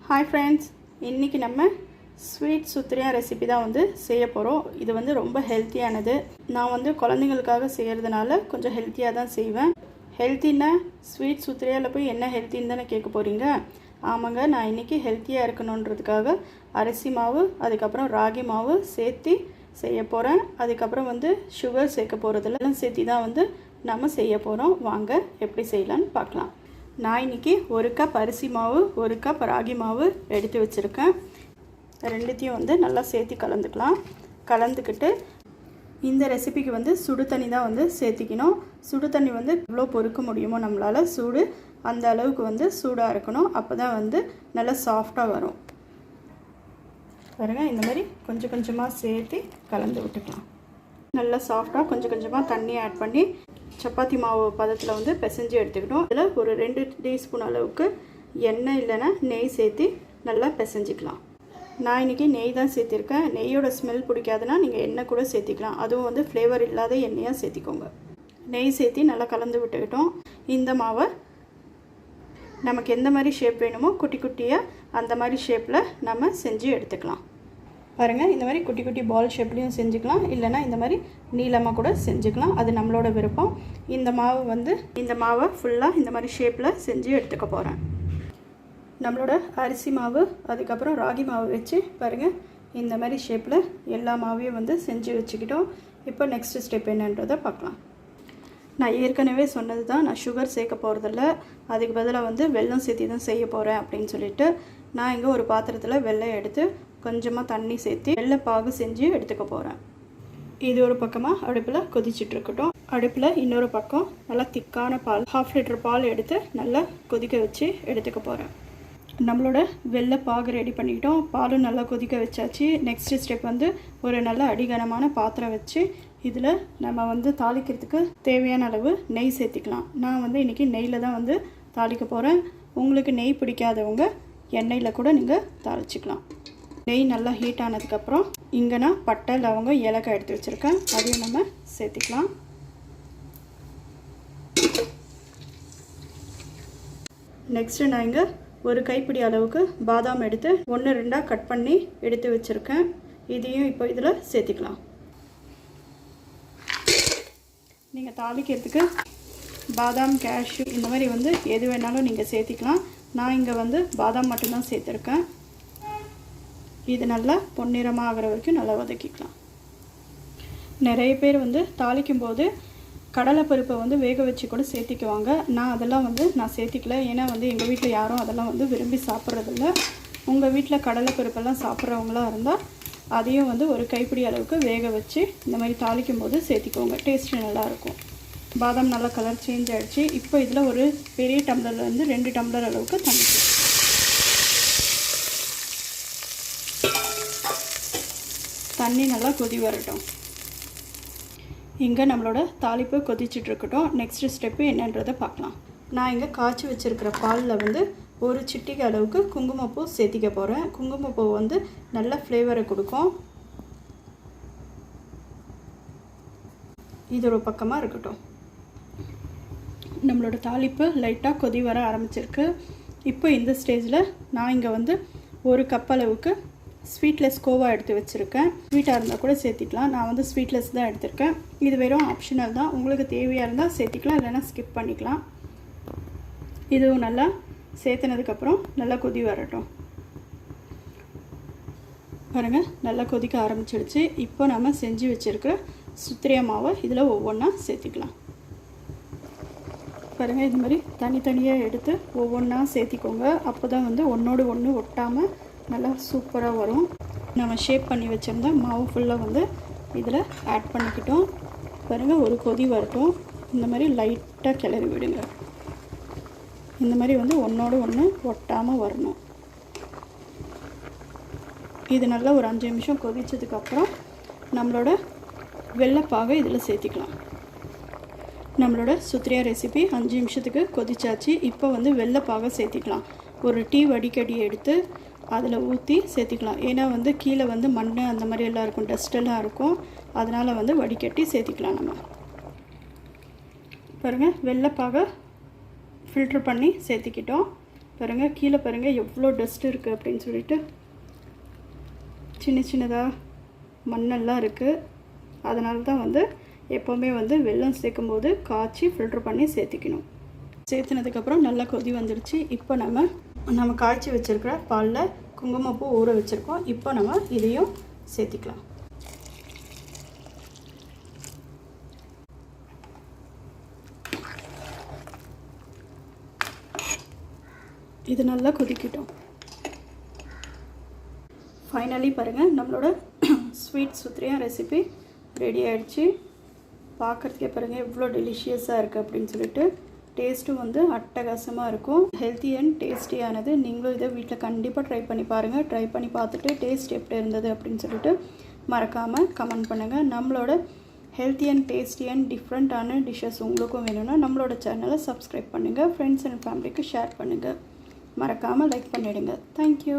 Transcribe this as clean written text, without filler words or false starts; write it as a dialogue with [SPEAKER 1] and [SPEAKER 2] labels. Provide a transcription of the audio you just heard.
[SPEAKER 1] Hi friends, இன்றைக்கி நம்ம sweet சுத்திரியா recipe தான் செய்ய போகிறோம். இது ரொம்ப ஹெல்த்தியானது. நான் குழந்தைங்களுக்காக செய்கிறதுனால கொஞ்சம் ஹெல்த்தியாக தான் செய்வேன். ஹெல்த்தின்னா ஸ்வீட் சுத்திரியாவில் போய் என்ன ஹெல்த்தின்னு தானே கேட்க போகிறீங்க. ஆமாங்க, நான் இன்றைக்கி ஹெல்த்தியாக இருக்கணுன்றதுக்காக அரிசி மாவு அதுக்கப்புறம் ராகி மாவு சேர்த்து செய்ய போகிறேன். அதுக்கப்புறம் சுகர் சேர்க்க போகிறதுல சேர்த்து தான் நம்ம செய்ய போகிறோம். வாங்க எப்படி செய்யலான்னு பார்க்கலாம். நான் இன்றைக்கி 1 கப் அரிசி மாவு 1 கப் ராகி மாவு எடுத்து வச்சுருக்கேன். ரெண்டுத்தையும் நல்லா சேர்த்து கலந்துக்கலாம். கலந்துக்கிட்டு இந்த ரெசிபிக்கு சுடு தண்ணி தான் சேர்த்திக்கணும். சுடு தண்ணி எவ்வளோ பொறுக்க முடியுமோ நம்மளால் சூடு அந்த அளவுக்கு சூடாக இருக்கணும். அப்போ தான் நல்லா சாஃப்டாக வரும். பாருங்கள், இந்த மாதிரி கொஞ்சம் கொஞ்சமாக சேர்த்து கலந்து விட்டுக்கலாம். நல்லா சாஃப்டாக கொஞ்சம் கொஞ்சமாக தண்ணி ஆட் பண்ணி சப்பாத்தி மாவு பதத்தில் பிசைஞ்சு எடுத்துக்கிட்டோம். இதில் ஒரு 2 டீஸ்பூன் அளவுக்கு எண்ணெய் இல்லைன்னா நெய் சேர்த்து நல்லா பிசைஞ்சிக்கலாம். நான் இன்றைக்கி நெய் தான் சேர்த்திருக்கேன். நெய்யோட ஸ்மெல் பிடிக்காதுன்னா நீங்கள் எண்ணெய் கூட சேர்த்திக்கலாம். அதுவும் ஃப்ளேவர் இல்லாத எண்ணெயாக சேர்த்திக்கோங்க. நெய் சேர்த்து நல்லா கலந்து விட்டுக்கிட்டோம். இந்த மாவை நமக்கு எந்த மாதிரி ஷேப் வேணுமோ குட்டி குட்டியாக அந்த மாதிரி ஷேப்பில் நம்ம செஞ்சு எடுத்துக்கலாம். பாருங்கள், இந்த மாதிரி குட்டி குட்டி பால் ஷேப்லேயும் செஞ்சுக்கலாம், இல்லைனா இந்த மாதிரி நீளமாக கூட செஞ்சுக்கலாம். அது நம்மளோட விருப்பம். இந்த மாவு இந்த மாவை ஃபுல்லாக இந்த மாதிரி ஷேப்பில் செஞ்சு எடுத்துக்க போகிறேன். நம்மளோட அரிசி மாவு அதுக்கப்புறம் ராகி மாவு வச்சு பாருங்கள் இந்த மாதிரி ஷேப்பில் எல்லா மாவையும் செஞ்சு வச்சுக்கிட்டோம். இப்போ நெக்ஸ்ட் ஸ்டெப் என்னன்றதை பார்க்கலாம். நான் ஏற்கனவே சொன்னது தான், நான் சுகர் சேர்க்க போகிறதில்ல. அதுக்கு பதிலாக வெல்லம் சேர்த்து தான் செய்ய போகிறேன் அப்படின்னு சொல்லிட்டு நான் இங்கே ஒரு பாத்திரத்தில் வெல்லம் எடுத்து கொஞ்சமாக தண்ணி சேர்த்து வெள்ளை பாகு செஞ்சு எடுத்துக்க போகிறேன். இது ஒரு பக்கமாக அடுப்பில் கொதிச்சிட்ருக்கட்டும். அடுப்பில் இன்னொரு பக்கம் நல்லா திக்கான பால் 1/2 லிட்டர் பால் எடுத்து நல்லா கொதிக்க வச்சு எடுத்துக்க போகிறேன். நம்மளோட வெள்ளை பாகு ரெடி பண்ணிக்கிட்டோம். பாலும் நல்லா கொதிக்க வச்சாச்சு. நெக்ஸ்ட் ஸ்டெப் ஒரு நல்ல அடிகனமான பாத்திரம் வச்சு இதில் நம்ம தாளிக்கிறதுக்கு தேவையான அளவு நெய் சேர்த்திக்கலாம். நான் இன்றைக்கி நெய்யில் தான் தாளிக்க போகிறேன். உங்களுக்கு நெய் பிடிக்காதவங்க எண்ணெயில் கூட நீங்கள் தாளிச்சிக்கலாம். நெய் நல்லா ஹீட் ஆனதுக்கப்புறம் இங்கே நான் பட்டை லவங்கம் ஏலக்காய் எடுத்து வச்சுருக்கேன். அதையும் நம்ம சேர்த்திக்கலாம். நெக்ஸ்ட்டு நான் இங்கே ஒரு கைப்பிடி அளவுக்கு பாதாம் எடுத்து 1-2 கட் பண்ணி எடுத்து வச்சுருக்கேன். இதையும் இப்போ இதில் சேர்த்திக்கலாம். நீங்கள் தாளிக்கிறதுக்கு பாதாம் கேஷ்யூ இந்த மாதிரி எது வேணாலும் நீங்கள் சேர்த்திக்கலாம். நான் இங்கே பாதாம் மட்டும்தான் சேர்த்துருக்கேன். இது நல்லா பொன்னிறமாக ஆகிற வரைக்கும் நல்லா வதக்கிக்கலாம். நிறைய பேர் தாளிக்கும் போது கடலைப்பருப்பை வேக வச்சு கூட சேர்த்திக்குவாங்க. நான் அதெல்லாம் நான் சேர்த்திக்கல. ஏன்னா எங்கள் வீட்டில் யாரும் அதெல்லாம் விரும்பி சாப்பிட்றதில்ல. உங்கள் வீட்டில் கடலைப்பருப்பெல்லாம் சாப்பிட்றவங்களாக இருந்தால் அதையும் ஒரு கைப்பிடி அளவுக்கு வேக வச்சு இந்த மாதிரி தாளிக்கும் போது சேர்த்திக்கோங்க. டேஸ்ட்டு நல்லாயிருக்கும். பாதாம் நல்லா கலர் சேஞ்ச் ஆகிடுச்சு. இப்போ இதில் ஒரு பெரிய டம்ளர்லேருந்து 2 டம்ளர் அளவுக்கு தண்ணி தண்ணி நல்லா கொதி வரட்டும். இங்கே நம்மளோட தாளிப்பு கொதிச்சிட்ருக்கட்டும். நெக்ஸ்ட் ஸ்டெப்பு என்னன்றதை பார்க்கலாம். நான் இங்கே காய்ச்சி வச்சுருக்கிற பாலில் ஒரு சிட்டிகை அளவுக்கு குங்குமப்பூ சேர்த்திக்க போகிறேன். குங்குமப்பூ நல்ல ஃப்ளேவரை கொடுக்கும். இது ஒரு பக்கமாக இருக்கட்டும். நம்மளோட தாளிப்பு லைட்டாக கொதி வர ஆரம்பிச்சிருக்கு. இப்போ இந்த ஸ்டேஜில் நான் இங்கே 1 கப் அளவுக்கு ஸ்வீட்லெஸ் கோவா எடுத்து வச்சுருக்கேன். ஸ்வீட்டாக இருந்தால் கூட சேர்த்திக்கலாம். நான் ஸ்வீட்லெஸ் தான் எடுத்திருக்கேன். இது வெறும் ஆப்ஷனல் தான். உங்களுக்கு தேவையாக இருந்தால் சேர்த்திக்கலாம், இல்லைன்னா ஸ்கிப் பண்ணிக்கலாம். இதுவும் நல்லா சேர்த்துனதுக்கப்புறம் நல்லா கொதி வரட்டும். பாருங்கள், நல்லா கொதிக்க ஆரம்பிச்சிடுச்சு. இப்போ நம்ம செஞ்சு வச்சுருக்கிற சுத்திரியா மாவை இதில் ஒவ்வொன்றா சேர்த்திக்கலாம். பாருங்கள், இது மாதிரி தனித்தனியாக எடுத்து ஒவ்வொன்றா சேர்த்திக்கோங்க. அப்போ தான் ஒன்றோடு ஒன்று ஒட்டாமல் நல்லா சூப்பராக வரும். நம்ம ஷேப் பண்ணி வச்சுருந்தா மாவு ஃபுல்லாக இதில் ஆட் பண்ணிக்கிட்டோம். பாருங்கள், ஒரு கொதி வரட்டும். இந்த மாதிரி லைட்டாக கிளறி விடுங்க. இந்த மாதிரி ஒன்றோடு ஒன்று ஒட்டாமல் வரணும். இது நல்லா ஒரு 5 நிமிஷம் கொதித்ததுக்கப்புறம் நம்மளோட வெள்ளைப்பாகை இதில் சேர்த்திக்கலாம். நம்மளோட சுத்திரியா ரெசிபி 5 நிமிஷத்துக்கு கொதிச்சாச்சு. இப்போ வெள்ளைப்பாகை சேர்த்திக்கலாம். ஒரு டீ வடிகட்டி எடுத்து அதில் ஊற்றி சேர்த்திக்கலாம். ஏன்னா கீழே மண் அந்த மாதிரி எல்லாம் இருக்கும், டஸ்ட்டெல்லாம் இருக்கும். அதனால் வடிகட்டி சேர்த்திக்கலாம். நம்ம பாருங்கள், வெள்ளைப்பாகை ஃபில்ட்ரு பண்ணி சேர்த்திக்கிட்டோம். பாருங்கள் கீழே பாருங்கள் எவ்வளோ டஸ்ட் இருக்குது அப்படின்னு சொல்லிட்டு சின்ன சின்னதாக மண்ணெல்லாம் இருக்குது. அதனால தான் வந்து எப்போவுமே வந்து வெல்லம் சேர்க்கும்போது காய்ச்சி ஃபில்ட்ரு பண்ணி சேர்த்திக்கணும். சேர்த்துனதுக்கப்புறம் நல்லா கொதி வந்துடுச்சு. இப்போ நம்ம காய்ச்சி வச்சுருக்கிற பாலில் குங்குமப்பூ ஊற வச்சுருக்கோம். இப்போ நம்ம இதையும் சேர்த்திக்கலாம். இது நல்லா கொதிக்கிட்டோம். ஃபைனலி பாருங்கள் நம்மளோட ஸ்வீட் சுத்ரியா ரெசிபி ரெடி ஆகிடுச்சு. பார்க்குறதுக்கே பாருங்கள் எவ்வளோ டெலிஷியஸாக இருக்குது அப்படின்னு சொல்லிட்டு. டேஸ்ட்டும் வந்து அட்டகாசமாக இருக்கும். ஹெல்த்தி அண்ட் டேஸ்டியானது. நீங்களும் இதை வீட்டில் கண்டிப்பாக ட்ரை பண்ணி பாருங்கள். ட்ரை பண்ணி பார்த்துட்டு டேஸ்ட் எப்படி இருந்தது அப்படின்னு சொல்லிட்டு மறக்காமல் கமெண்ட் பண்ணுங்கள். நம்மளோட ஹெல்த்தி அண்ட் டேஸ்டி அண்ட் டிஃப்ரெண்ட்டான டிஷ்ஷஸ் உங்களுக்கும் வேணும்னா நம்மளோட சேனலை சப்ஸ்கிரைப் பண்ணுங்கள். ஃப்ரெண்ட்ஸ் அண்ட் ஃபேமிலிக்கு ஷேர் பண்ணுங்கள். மறக்காமல் லைக் பண்ணிவிடுங்க. தேங்க்யூ.